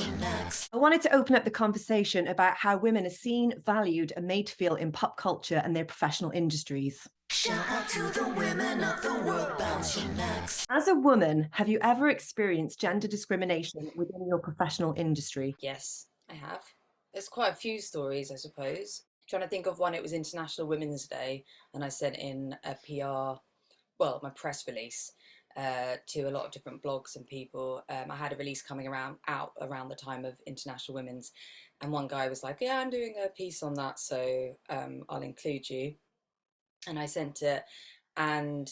I wanted to open up the conversation about how women are seen, valued, and made to feel in pop culture and their professional industries. Shout out to the women of the world, bouncing necks. As a woman, have you ever experienced gender discrimination within your professional industry? Yes, I have. There's quite a few stories, I suppose. Trying to think of one, it was International Women's Day, and I sent in a PR, well, my press release to a lot of different blogs and people. I had a release coming out around the time of International Women's, and one guy was like, "Yeah, I'm doing a piece on that, so I'll include you." And I sent it, and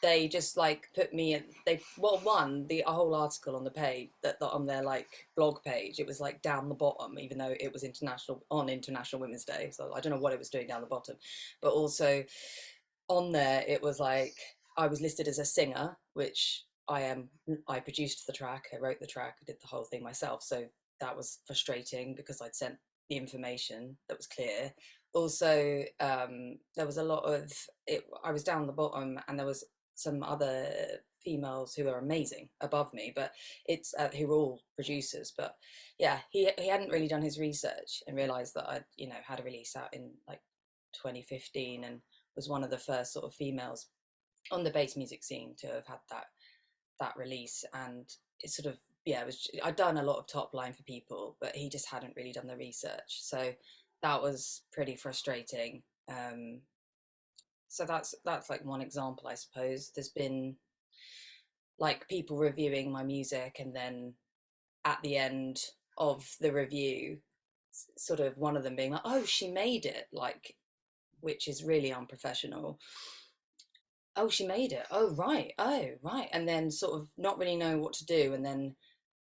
they just like put me in, they one the a whole article on the page that on their like blog page, it was like down the bottom, even though it was International Women's Day, so I don't know what it was doing down the bottom. But also on there it was like I was listed as a singer, which I produced the track, I wrote the track, I did the whole thing myself, so that was frustrating because I'd sent the information that was clear. Also, there was a lot of it, I was down the bottom, and there was some other females who are amazing above me, but it's who were all producers. But yeah, he hadn't really done his research and realized that I had a release out in like 2015 and was one of the first sort of females on the bass music scene to have had that release. And it sort of, yeah, it was, I'd done a lot of top line for people, but he just hadn't really done the research, so that was pretty frustrating. So that's like one example, I suppose. There's been like people reviewing my music, and then at the end of the review, sort of one of them being like, "Oh, she made it," like, which is really unprofessional. "Oh, she made it. Oh, right. Oh, right." And then sort of not really know what to do. And then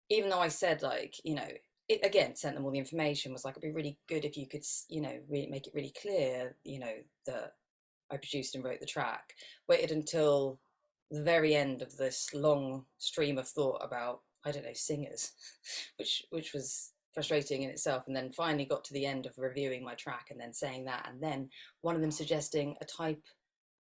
even though I said, like, it again, sent them all the information, was like, "It'd be really good if you could, really make it really clear, that I produced and wrote the track." Waited until the very end of this long stream of thought about, I don't know, singers, which was frustrating in itself. And then finally got to the end of reviewing my track and then saying that, and then one of them suggesting a type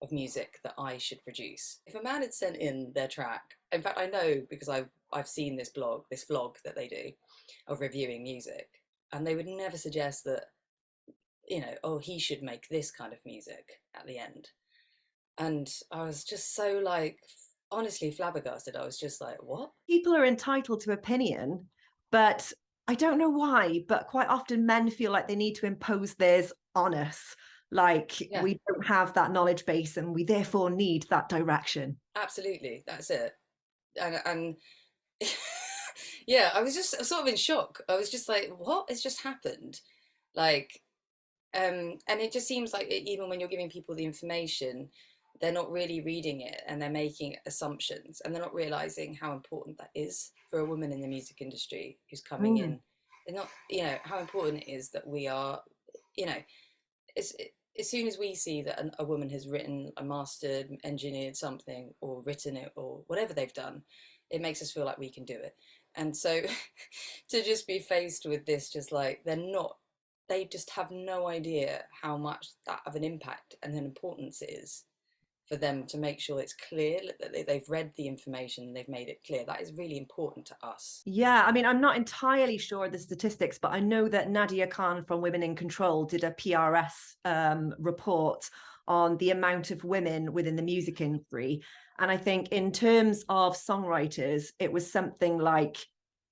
of music that I should produce. If a man had sent in their track, in fact, I know because I've seen this vlog that they do of reviewing music, and they would never suggest that, oh, he should make this kind of music at the end. And I was just so like, honestly flabbergasted. I was just like, what? People are entitled to opinion, but I don't know why, but quite often men feel like they need to impose theirs on us. Like, Yeah. we don't have that knowledge base and we therefore need that direction. Absolutely, that's it. And yeah, I was just sort of in shock. I was just like, what has just happened? Like, and it just seems like even when you're giving people the information, they're not really reading it, and they're making assumptions, and they're not realizing how important that is for a woman in the music industry who's coming Mm. in. They're not, how important it is that we are, as, as soon as we see that a woman has written, a mastered, engineered something, or written it, or whatever they've done, it makes us feel like we can do it. And so to just be faced with this, just like, they just have no idea how much that of an impact and an importance it is for them to make sure it's clear that they've read the information, they've made it clear. That is really important to us. Yeah, I mean, I'm not entirely sure of the statistics, but I know that Nadia Khan from Women in Control did a PRS report on the amount of women within the music industry. And I think in terms of songwriters, it was something like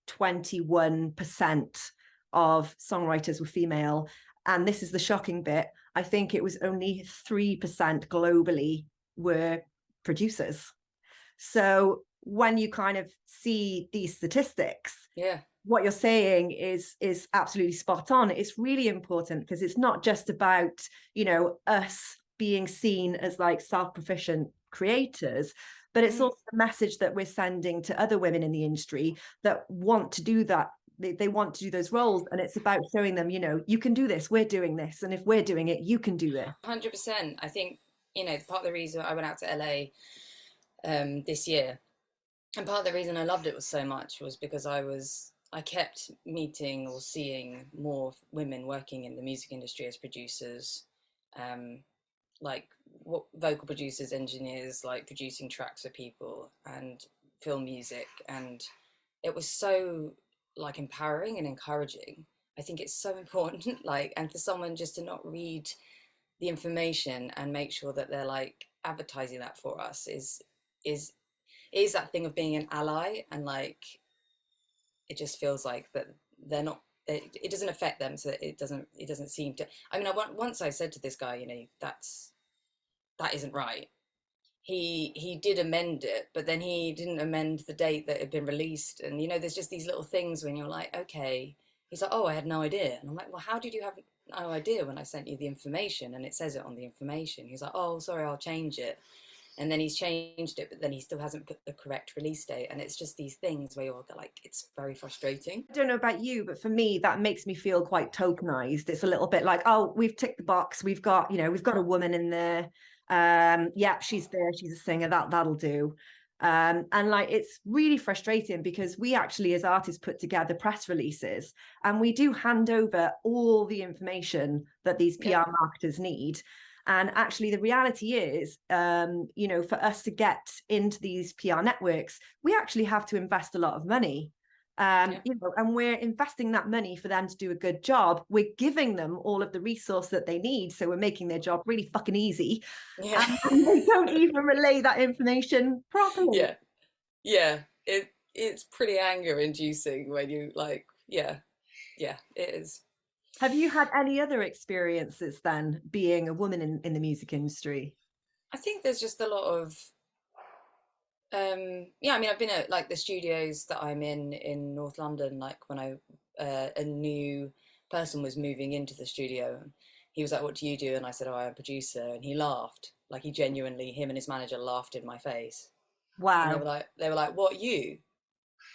21% of songwriters were female. And this is the shocking bit. I think it was only 3% globally were producers. So when you kind of see these statistics, Yeah, what you're saying is absolutely spot on. It's really important because it's not just about, us being seen as like self-proficient creators, but it's also a message that we're sending to other women in the industry that want to do that. They want to do those roles, and it's about showing them, you can do this, we're doing this, and if we're doing it, you can do it. 100%. I think, part of the reason I went out to LA this year, and part of the reason I loved it was so much, was because I kept meeting or seeing more women working in the music industry as producers, like vocal producers, engineers, like producing tracks for people and film music. And it was so like empowering and encouraging. I think it's so important, like, and for someone just to not read the information and make sure that they're like advertising that for us is is that thing of being an ally, and like it just feels like that they're not, it doesn't affect them, so it doesn't seem to. I mean, once I said to this guy, you know, that isn't right. He did amend it, but then he didn't amend the date that it had been released. And you know, there's just these little things when you're like, okay. He's like, oh, I had no idea. And I'm like, well, how did you have no idea when I sent you the information and it says it on the information? He's like, oh, sorry, I'll change it. And then he's changed it, but then he still hasn't put the correct release date. And it's just these things where you're like, it's very frustrating. I don't know about you, but for me, that makes me feel quite tokenized. It's a little bit like, oh, we've ticked the box. We've got, you know, we've got a woman in there. Yeah, she's there. She's a singer. That'll do. And like, it's really frustrating because we actually, as artists, put together press releases and we do hand over all the information that these PR marketers need. And actually, the reality is, you know, for us to get into these PR networks, we actually have to invest a lot of money. You know, and we're investing that money for them to do a good job. We're giving them all of the resource that they need. So we're making their job really fucking easy. Yeah. And they don't even relay that information properly. Yeah. Yeah. It's pretty anger inducing when you like, yeah, it is. Have you had any other experiences then being a woman in the music industry? I think there's just a lot of yeah, I mean, I've been at like the studios that I'm in North London, like when a new person was moving into the studio. He was like, what do you do? And I said, oh, I'm a producer. And he laughed, like he genuinely, him and his manager laughed in my face. Wow. And they were like, what, you're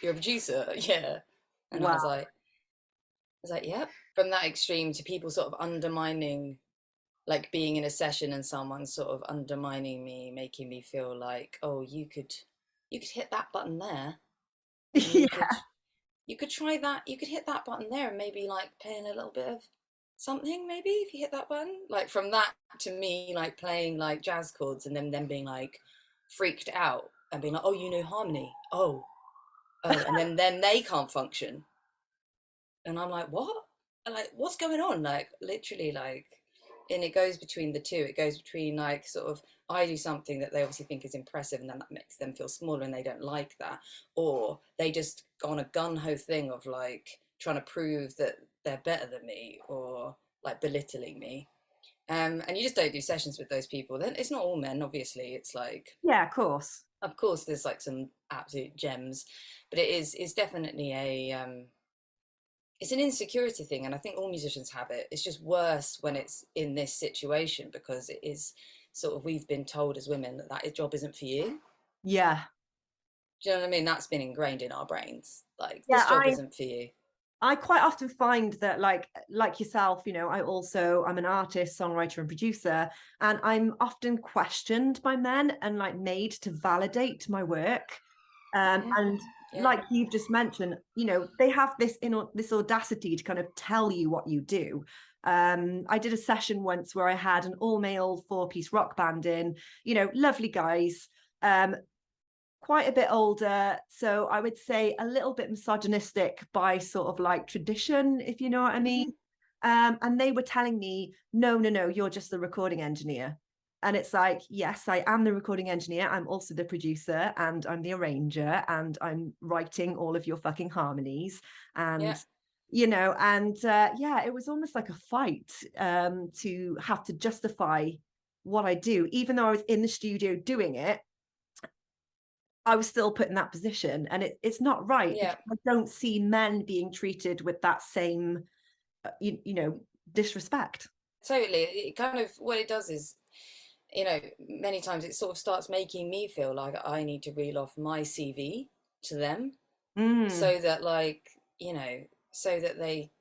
a producer? Yeah. And wow. I was like, yep. From that extreme to people sort of undermining, like being in a session and someone sort of undermining me, making me feel like, oh, you could hit that button there. Yeah. You could try that. You could hit that button there and maybe like playing a little bit of something, maybe if you hit that button. Like from that to me, like playing like jazz chords and then them being like freaked out and being like, oh, you know harmony. Oh, and then they can't function. And I'm like, what? Like, what's going on? Like, literally, like, and it goes between the two. It goes between, like, sort of, I do something that they obviously think is impressive and then that makes them feel smaller and they don't like that. Or they just go on a gun-ho thing of, like, trying to prove that they're better than me or, like, belittling me. And you just don't do sessions with those people. Then it's not all men, obviously. It's like... Yeah, of course. Of course, there's, like, some absolute gems. But it's definitely a... it's an insecurity thing, and I think all musicians have it. It's just worse when it's in this situation because it is sort of, we've been told as women that job isn't for you. Yeah. Do you know what I mean? That's been ingrained in our brains. Like, this job isn't for you. I quite often find that like yourself, you know, I'm an artist, songwriter and producer, and I'm often questioned by men and like made to validate my work. And like you've just mentioned, you know, they have this audacity to kind of tell you what you do. I did a session once where I had an all-male 4-piece rock band in, you know, lovely guys, quite a bit older, so I would say a little bit misogynistic by sort of like tradition, if you know what I mean. And they were telling me, no, you're just the recording engineer. And it's like, yes, I am the recording engineer. I'm also the producer and I'm the arranger and I'm writing all of your fucking harmonies. And, you know, and yeah, it was almost like a fight to have to justify what I do. Even though I was in the studio doing it, I was still put in that position. And it's not right. Yeah. I don't see men being treated with that same, you know, disrespect. Totally. It kind of, what it does is, you know, many times it sort of starts making me feel like I need to reel off my CV to them so that, like, you know, so that they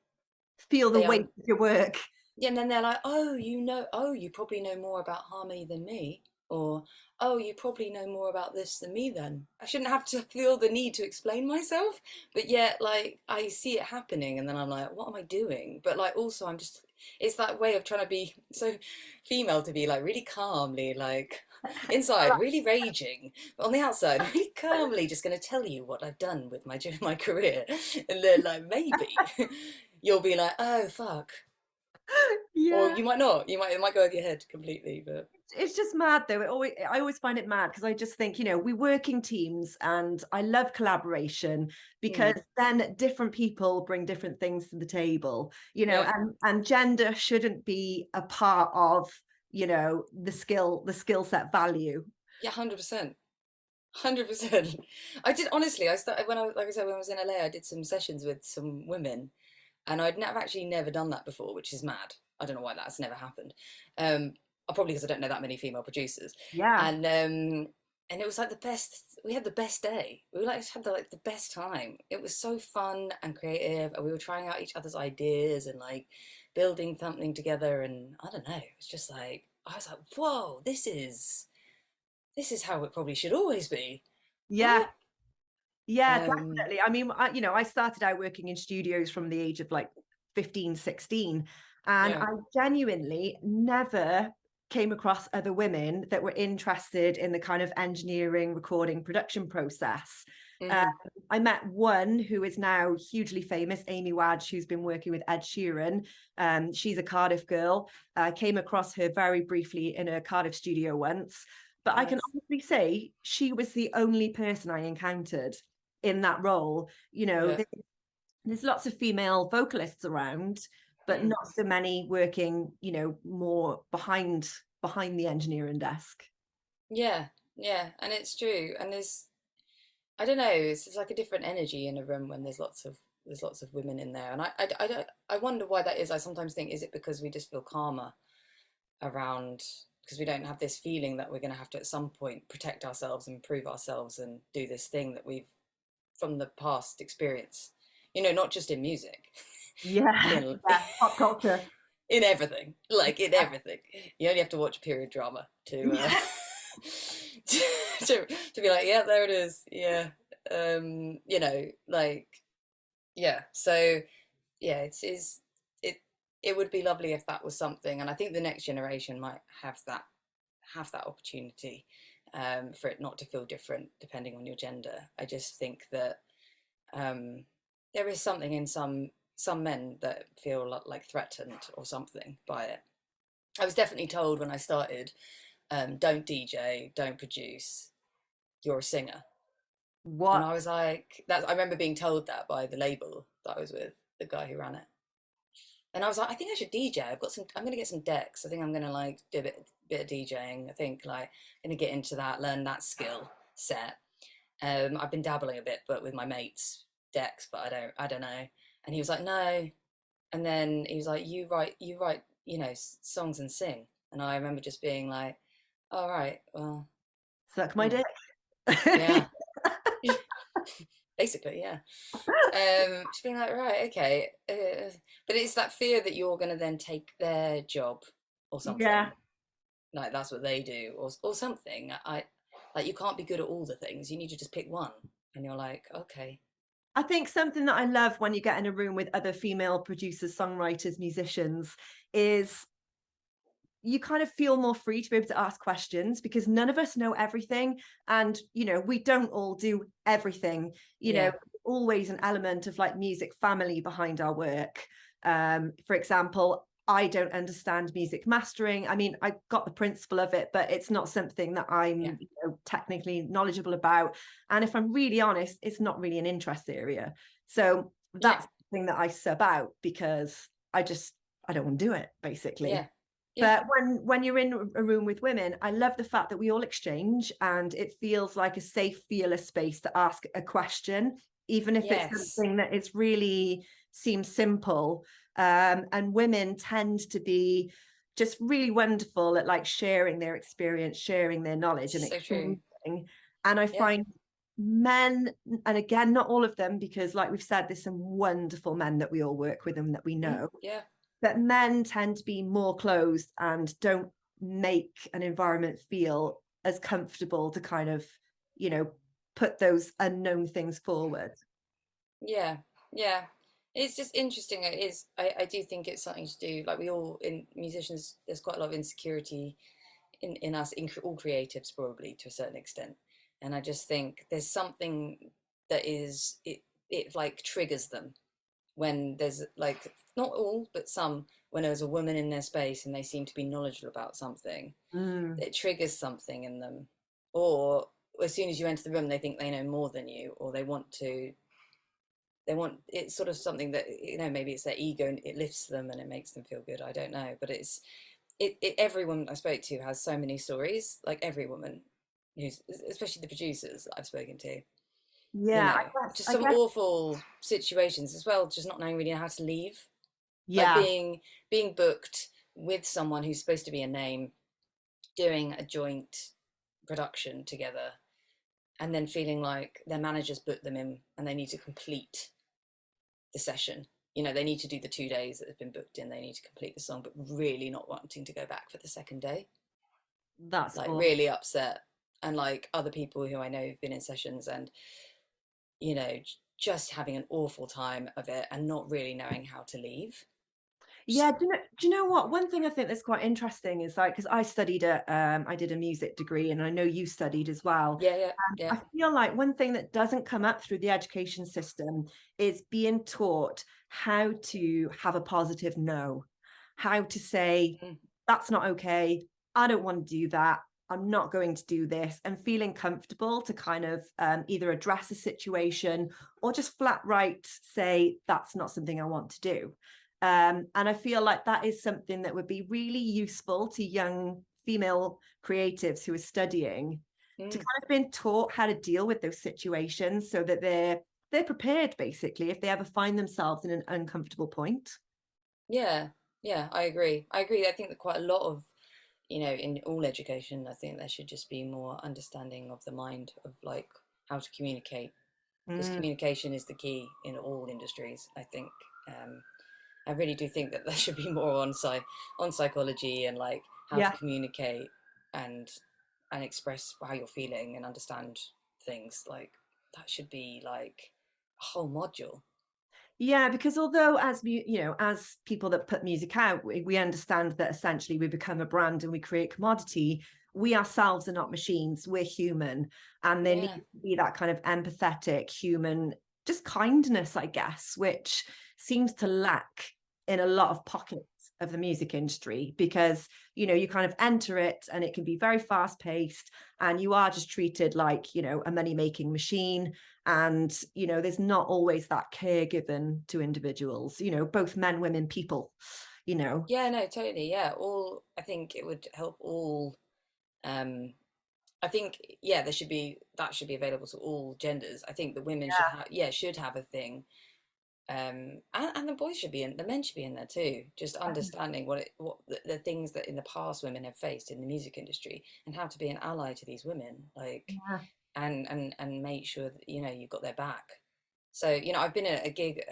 feel the weight of your work. Yeah, and then they're like, oh, you probably know more about harmony than me. Or, oh, you probably know more about this than me then. I shouldn't have to feel the need to explain myself. But yet, like, I see it happening and then I'm like, what am I doing? But, like, also it's that way of trying to be so female, to be, like, really calmly, like, Inside, really raging, but on the outside, really calmly just going to tell you what I've done with my career. And then, like, maybe you'll be like, oh, fuck. Or Yeah. you might not. It might go over your head completely, but It's just mad though. I always find it mad because I just think, we work in teams and I love collaboration because then different people bring different things to the table, yeah, and gender shouldn't be a part of, the skill set value. yeah, 100%. 100%. I did, honestly, I started when like I said, when I was in LA, I did some sessions with some women, and actually never done that before, which is mad. I don't know why that's never happened. Probably because I don't know that many female producers. Yeah. And it was like the best. We had the best day. We like had the best time. It was so fun and creative, and we were trying out each other's ideas and like building something together. And I don't know, it's just like I was like, whoa, this is how it probably should always be. Yeah. What? Yeah, Um, definitely. I mean, I started out working in studios from the age of like 15, 16, and yeah. I genuinely never came across other women that were interested in the kind of engineering, recording, production process. Uh, Hmm. I met one who is now hugely famous, Amy Wadge, who's been working with Ed Sheeran. She's a Cardiff girl. I came across her very briefly in a Cardiff studio once, but I can Nice. honestly say she was the only person I encountered in that role. Yeah. There's lots of female vocalists around, but Mm. not so many working, more behind the engineering desk. Yeah. Yeah. And it's true. And I don't know, it's just like a different energy in a room when there's lots of women in there. And I don't, I wonder why that is. I sometimes think, is it because we just feel calmer around, because we don't have this feeling that we're going to have to at some point protect ourselves and prove ourselves and do this thing that we've from the past experience, not just in music, Yeah, in yeah, pop culture. in everything, like in everything. You only have to watch period drama Yeah. to be like, yeah, there it is. Yeah. Like, yeah. So yeah, it it would be lovely if that was something, and I think the next generation might have that opportunity, for it not to feel different depending on your gender. I just think that um, there is something in some men that feel like threatened or something by it. I was definitely told when I started, don't DJ, don't produce, you're a singer. And What? I was like, that. I remember being told that by the label that I was with, the guy who ran it. And I was like, I think I should DJ. I'm gonna get some decks. I think I'm gonna like do a bit of DJing. I think like I'm gonna get into that, learn that skill set. I've been dabbling a bit, but with my mates decks, but I don't know. And he was like, no. And then he was like, you write, songs and sing. And I remember just being like, all right, well, Suck my you know, dick. yeah, basically, yeah. Just being like, right, okay, but it's that fear that you're going to then take their job or Yeah. something. Like that's what they do, or something. I like you can't be good at all the things. You need to just pick one, and you're like, okay, I think something that I love when you get in a room with other female producers, songwriters, musicians is you kind of feel more free to be able to ask questions because none of us know everything. And, we don't all do everything, yeah, always an element of like music family behind our work. For example, I don't understand music mastering. I mean, I got the principle of it, but it's not something that I'm yeah, technically knowledgeable about. And if I'm really honest, it's not really an interest area. So yeah, that's the thing that I sub out because I don't want to do it, basically. yeah, yeah, But when you're in a room with women, I love the fact that we all exchange and it feels like a safe, fearless space to ask a question, even if it's yes, something that is really seems simple. And women tend to be just really wonderful at like sharing their experience, sharing their knowledge and so true. exchanging. And I Yeah, find men, and again, not all of them, because like we've said, there's some wonderful men that we all work with and that we know, yeah, but men tend to be more closed and don't make an environment feel as comfortable to kind of, you know, put those unknown things forward. yeah, yeah. It's just interesting. It is. I do think it's something to do. Like we all in musicians, there's quite a lot of insecurity in us, in all creatives probably to a certain extent. And I just think there's something that is it like triggers them when there's like, not all but some, when there's a woman in their space and they seem to be knowledgeable about something, it triggers something in them. Or as soon as you enter the room they think they know more than you, or they want it's sort of something that, you know, maybe it's their ego and it lifts them and it makes them feel good. I don't know, but it's every woman I spoke to has so many stories, like every woman who's, especially the producers that I've spoken to, you Yeah, know, just some awful situations as well, just not knowing really how to leave. yeah. Like being booked with someone who's supposed to be a name, doing a joint production together, and then feeling like their managers booked them in and they need to complete the session. You know, they need to do the 2 days that have been booked in, they need to complete the song, but really not wanting to go back for the second day. That's like awful. really upset. And like other people who I know have been in sessions and, you know, just having an awful time of it and not really knowing how to leave. Yeah, do you know what? One thing I think that's quite interesting is like, because I studied I did a music degree, and I know you studied as well. Yeah. I feel like one thing that doesn't come up through the education system is being taught how to have a positive no, how to say, that's not okay, I don't want to do that, I'm not going to do this, and feeling comfortable to kind of either address a situation or just flat right say, that's not something I want to do. And I feel like that is something that would be really useful to young female creatives who are studying, to kind of been taught how to deal with those situations so that they're prepared, basically, if they ever find themselves in an uncomfortable point. Yeah, I agree. I think that quite a lot of, you know, in all education, I think there should just be more understanding of the mind, of like how to communicate, because communication is the key in all industries, I think. I really do think that there should be more on psychology and like how Yeah. to communicate and express how you're feeling and understand things. Like that should be like a whole module. Yeah, because although as people that put music out, we understand that essentially we become a brand and we create commodity, we ourselves are not machines, we're human. And there needs to be that kind of empathetic human, just kindness, I guess, which seems to lack in a lot of pockets of the music industry, because you kind of enter it and it can be very fast paced and you are just treated like a money making machine. And there's not always that care given to individuals, both men, women, people. Yeah, no, totally. Yeah, all, I think it would help all. I think, yeah, that should be available to all genders. I think the women should have a thing, and the boys should be in, the men should be in there too, just understanding what the things that in the past women have faced in the music industry and how to be an ally to these women, like and make sure that you've got their back. So I've been at a gig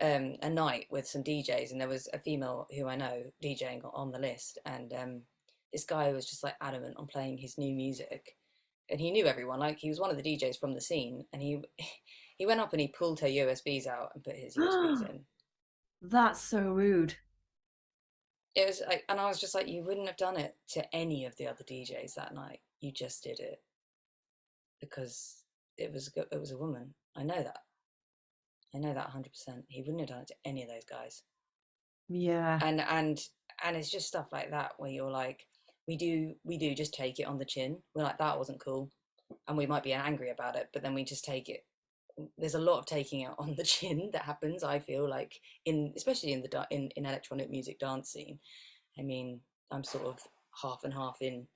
a night with some DJs, and there was a female who I know DJing on the list, and this guy was just like adamant on playing his new music, and he knew everyone, like he was one of the DJs from the scene, and he went up and he pulled her USBs out and put his USBs in. That's so rude. It was like, and I was just like, you wouldn't have done it to any of the other DJs that night. You just did it because it was a woman. I know that 100%. He wouldn't have done it to any of those guys. Yeah. And it's just stuff like that where you're like, we do just take it on the chin. We're like, that wasn't cool, and we might be angry about it, but then we just take it. There's a lot of taking it on the chin that happens, I feel like, especially in the in electronic music dance scene. I mean, I'm sort of half and half in,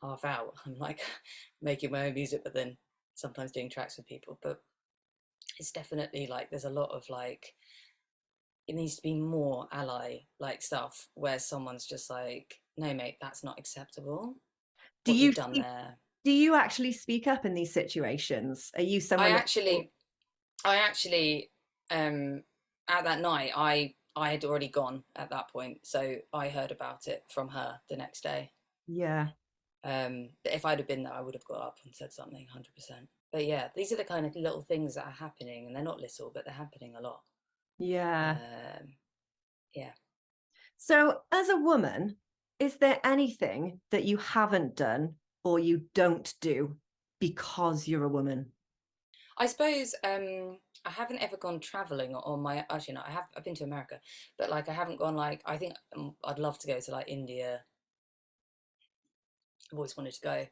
half out. I'm like making my own music, but then sometimes doing tracks with people. But it's definitely like there's a lot of like, it needs to be more ally like stuff where someone's just like, no mate, that's not acceptable. Do What you you've done there. Do you actually speak up in these situations? Are you someone I actually at that night I had already gone at that point, so I heard about it from her the next day. Yeah. If I'd have been there, I would have got up and said something, 100%. But yeah, these are the kind of little things that are happening, and they're not little, but they're happening a lot. Yeah. Yeah. So as a woman, is there anything that you haven't done or you don't do because you're a woman? I suppose I haven't ever gone traveling on my, actually no, I've been to America, but like I haven't gone like, I think I'd love to go to like India. I've always wanted to go.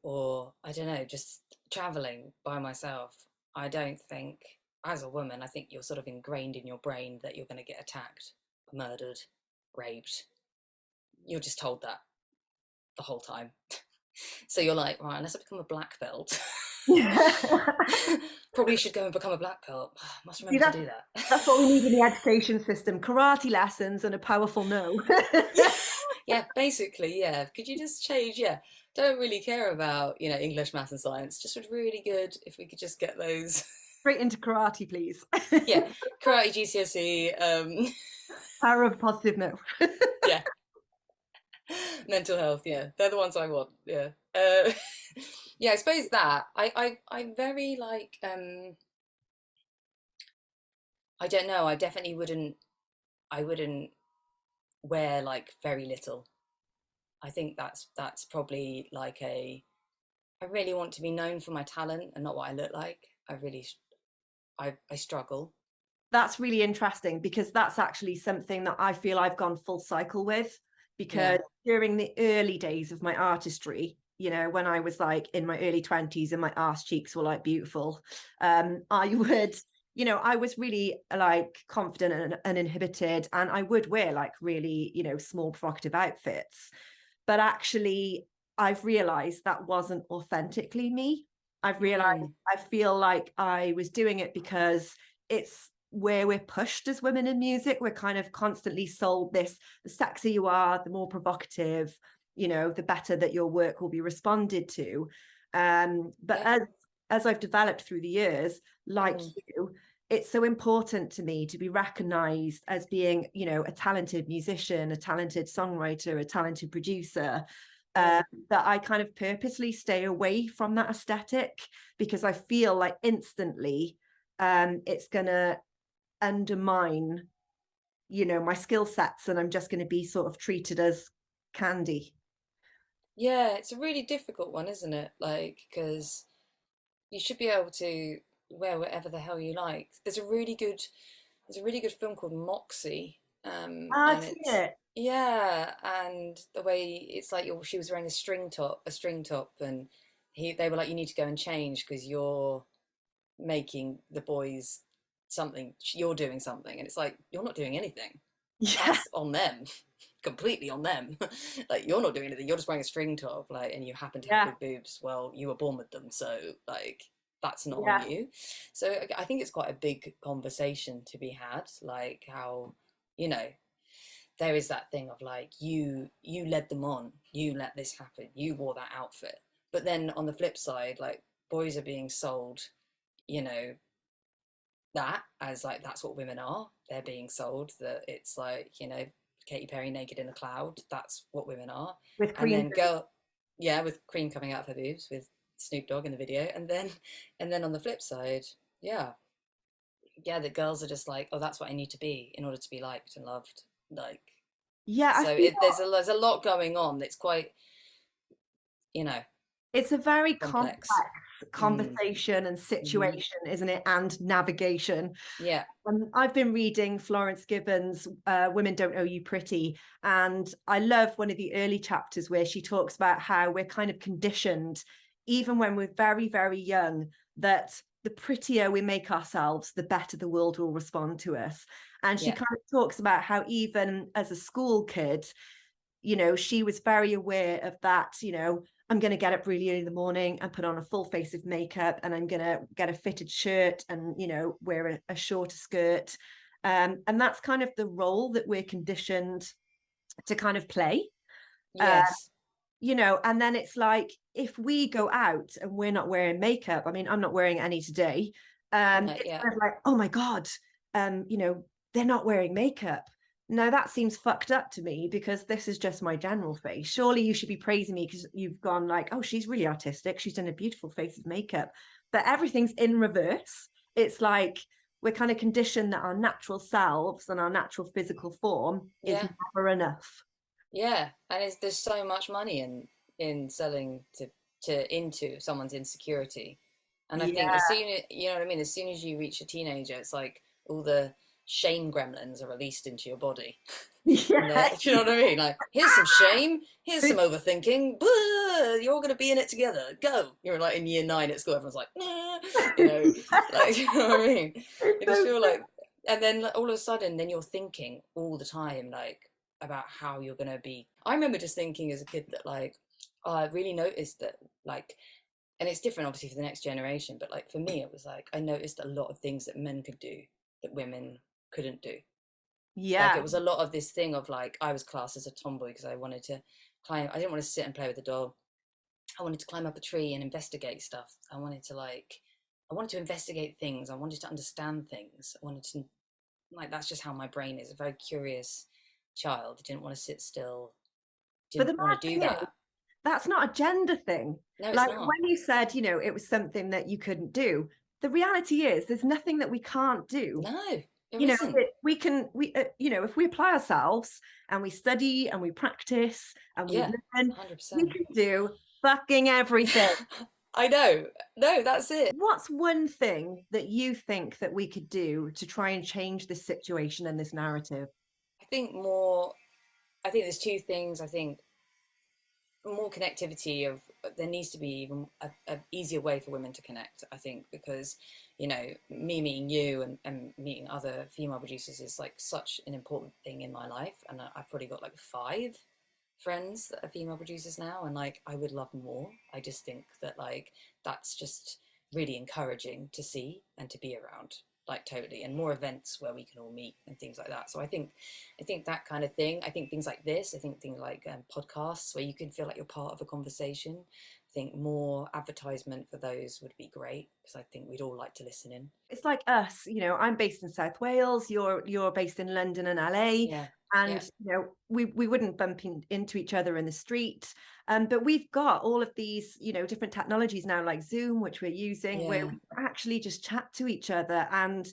Or I don't know, just traveling by myself. I don't think, as a woman, I think you're sort of ingrained in your brain that you're going to get attacked, murdered, raped. You're just told that the whole time. So you're like, right, unless I become a black belt, probably should go and become a black belt. Must remember to do that. That's what we need in the education system: karate lessons and a powerful no. Yeah, basically, yeah. Could you just change? Yeah, don't really care about, you know, English, maths, and science. Just would really good if we could just get those. Straight into karate, please. Yeah, karate, GCSE. Power of positive no. Yeah, mental health. Yeah, they're the ones I want. Yeah, yeah. I suppose that I'm very like I don't know. I definitely wouldn't. I wouldn't wear like very little. I think that's probably like a. I really want to be known for my talent and not what I look like. I really, I struggle. That's really interesting, because that's actually something that I feel I've gone full cycle with, because Yeah. during the early days of my artistry, you know, when I was like in my early 20s and my arse cheeks were like beautiful, I would, you know, I was really like confident and uninhibited, and I would wear like really, you know, small provocative outfits. But actually, I've realized that wasn't authentically me. I've realized I feel like I was doing it because it's where we're pushed as women in music. We're kind of constantly sold this: the sexier you are, the more provocative, you know, the better that your work will be responded to. But Yeah. as I've developed through the years, like Mm. you, it's so important to me to be recognized as being, you know, a talented musician, a talented songwriter, a talented producer, Mm. that I kind of purposely stay away from that aesthetic, because I feel like instantly it's gonna undermine, you know, my skill sets, and I'm just going to be sort of treated as candy. Yeah, it's a really difficult one, isn't it? Like, because you should be able to wear whatever the hell you like. There's a really good film called Moxie, I've and seen it's it. yeah, and the way it's like she was wearing a string top, and they were like, you need to go and change because you're making the boys something, you're doing something, and it's like you're not doing anything. Yeah, That's on them. Completely on them. Like you're not doing anything, you're just wearing a string top, like, and you happen to have yeah, big boobs. Well, you were born with them, so like that's not on yeah, you. So I think it's quite a big conversation to be had, like how, you know, there is that thing of like you led them on, you let this happen, you wore that outfit. But then on the flip side, like boys are being sold, you know, that as like that's what women are. They're being sold that it's like, you know, Katy Perry naked in a cloud, that's what women are. with And cream. then girl, yeah, with cream coming out of her boobs with Snoop Dogg in the video. And then on the flip side, yeah, yeah, the girls are just like, oh, that's what I need to be in order to be liked and loved. Like, Yeah, I so feel there's a lot going on that's quite, you know, it's a very complex complex. Mm. conversation and Hmm. situation, isn't it? And navigation. Yeah. I've been reading Florence Given's Women Don't Owe You Pretty, and I love one of the early chapters where she talks about how we're kind of conditioned, even when we're very, very young, that the prettier we make ourselves, the better the world will respond to us. And she Yeah. kind of talks about how even as a school kid, you know, she was very aware of that, you know, I'm going to get up really early in the morning and put on a full face of makeup, and I'm going to get a fitted shirt and, you know, wear a shorter skirt. And that's kind of the role that we're conditioned to kind of play. Uh, Yes. you know, and then it's like, if we go out and we're not wearing makeup, I mean, I'm not wearing any today. No, It's yeah. kind of like, oh my God, you know, they're not wearing makeup. No, that seems fucked up to me, because this is just my general face. Surely you should be praising me because you've gone like, oh, she's really artistic, she's done a beautiful face of makeup. But everything's in reverse. It's like we're kind of conditioned that our natural selves and our natural physical form is Yeah. never enough. Yeah, and there's so much money in selling into someone's insecurity, and I think Yeah. as soon as you know what I mean, as soon as you reach a teenager, it's like all the shame gremlins are released into your body, and Yeah. do you know what I mean? Like, here's some shame, here's some overthinking. Blah, you're all gonna be in it together. Go. You're like in year 9 at school. Everyone's like, nah, you know, like you know what I mean. You just So feel like, and then like, all of a sudden, then you're thinking all the time, like about how you're going to be. I remember just thinking as a kid that like, oh, I really noticed that like, and it's different obviously for the next generation, but like for me it was like I noticed a lot of things that men could do that women couldn't do. Like it yeah. was a lot of this thing of like I was classed as a tomboy because I wanted to climb. I didn't want to sit and play with the doll. I wanted to climb up a tree and investigate stuff. I wanted to investigate things. I wanted to understand things. I wanted to, like, that's just how my brain is, a very curious child. I didn't want to sit still, But the didn't want mad to do thing is, that. that's not a gender thing. No, it's Like not. when you said, it was something that you couldn't do, the reality is there's nothing that we can't do. No, there isn't. If we apply ourselves and we study and we practice and we Yeah, learn, we 100%. can do fucking everything. I know. No, that's it. What's one thing that you think that we could do to try and change this situation and this narrative? I think more, I think there's two things. I think more connectivity of, there needs to be even a easier way for women to connect, I think, because me meeting you and meeting other female producers is like such an important thing in my life, and I've probably got like 5 friends that are female producers now, and like I would love more. I just think that like that's just really encouraging to see and to be around, like totally, and more events where we can all meet and things like that. So I think that kind of thing. I think things like this. I think things like podcasts where you can feel like you're part of a conversation. I think more advertisement for those would be great because I think we'd all like to listen in. It's like us, I'm based in South Wales, you're based in London and LA, Yeah, yeah, and we wouldn't bump into each other in the street. But we've got all of these, different technologies now, like Zoom, which we're using, where yeah. we can actually just chat to each other, and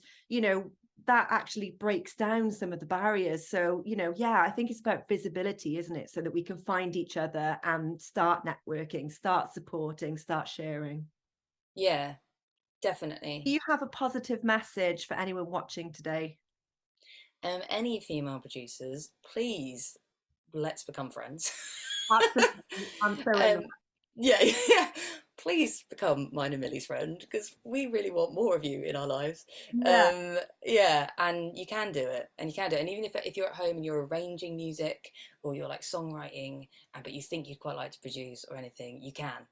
that actually breaks down some of the barriers. So, yeah, I think it's about visibility, isn't it? So that we can find each other and start networking, start supporting, start sharing. Yeah, Do definitely. you have a positive message for anyone watching today? Any female producers, please, let's become friends. Absolutely. I'm so in. um, yeah, yeah. Please become mine and Millie's friend because we really want more of you in our lives. Yeah. Yeah, and you can do it, and you can do it. And even if you're at home and you're arranging music or you're like songwriting, but you think you'd quite like to produce or anything, you can.